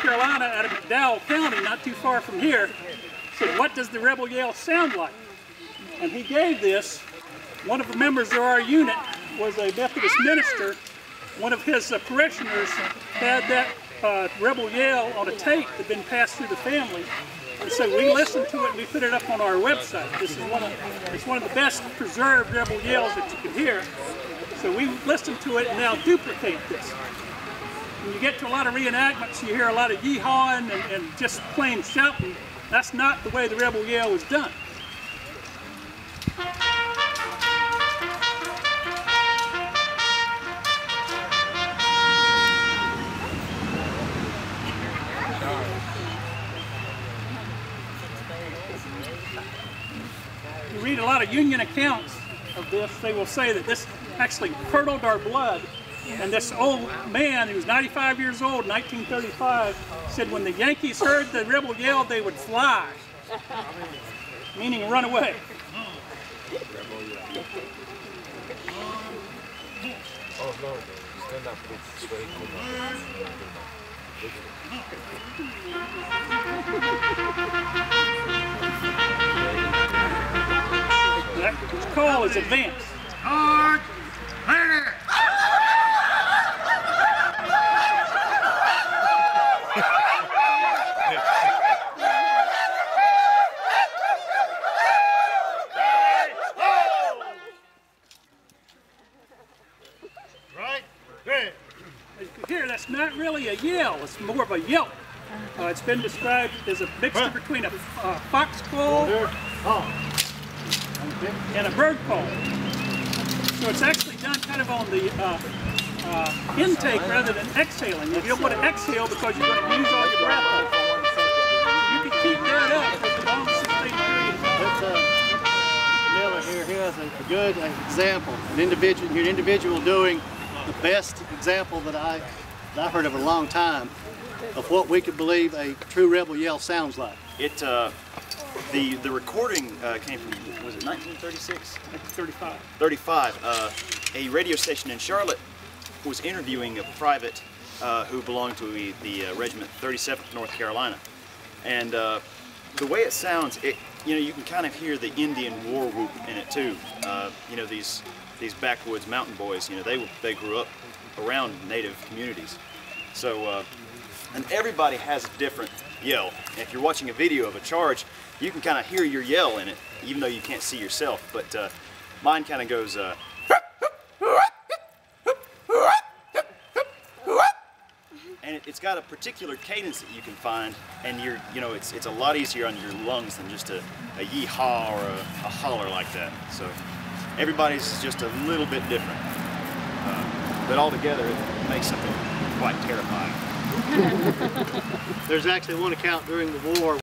Carolina, out of McDowell County, not too far from here, said, what does the rebel yell sound like? And he gave this. One of the members of our unit was a Methodist minister. One of his parishioners had that rebel yell on a tape that had been passed through the family. And so we listened to it and we put it up on our website. This is one of the best preserved rebel yells that you can hear. So we listened to it and now duplicate this. When you get to a lot of reenactments, you hear a lot of yeehawing and just plain shouting. That's not the way the rebel yell was done. You read a lot of Union accounts of this, they will say that this actually curdled our blood. And this old man, who was 95 years old in 1935, said when the Yankees heard the rebel yell, they would fly, meaning run away. That call is advance. Hard, clear. As you can hear, that's not really a yell, it's more of a yelp. It's been described as a mixture between a fox call and a bird call. So it's actually done kind of on the intake rather than exhaling. You don't want to exhale because you're going to use all your breath up. So you can keep that up for the long sustained period. Here's a good example. An individual doing the best example that I've heard of in a long time of what we could believe a true rebel yell sounds like. The recording came from, was it 1936? 35. 35. A radio station in Charlotte was interviewing a private who belonged to the regiment 37th North Carolina, and the way it sounds, you can kind of hear the Indian war whoop in it too. These backwoods mountain boys, they grew up around native communities. So, and everybody has a different yell. And if you're watching a video of a charge, you can kind of hear your yell in it, even though you can't see yourself. But mine kind of goes, and it's got a particular cadence that you can find, and it's a lot easier on your lungs than just a yee-haw or a holler like that. So everybody's just a little bit different, but all together it makes something quite terrifying. There's actually one account during the war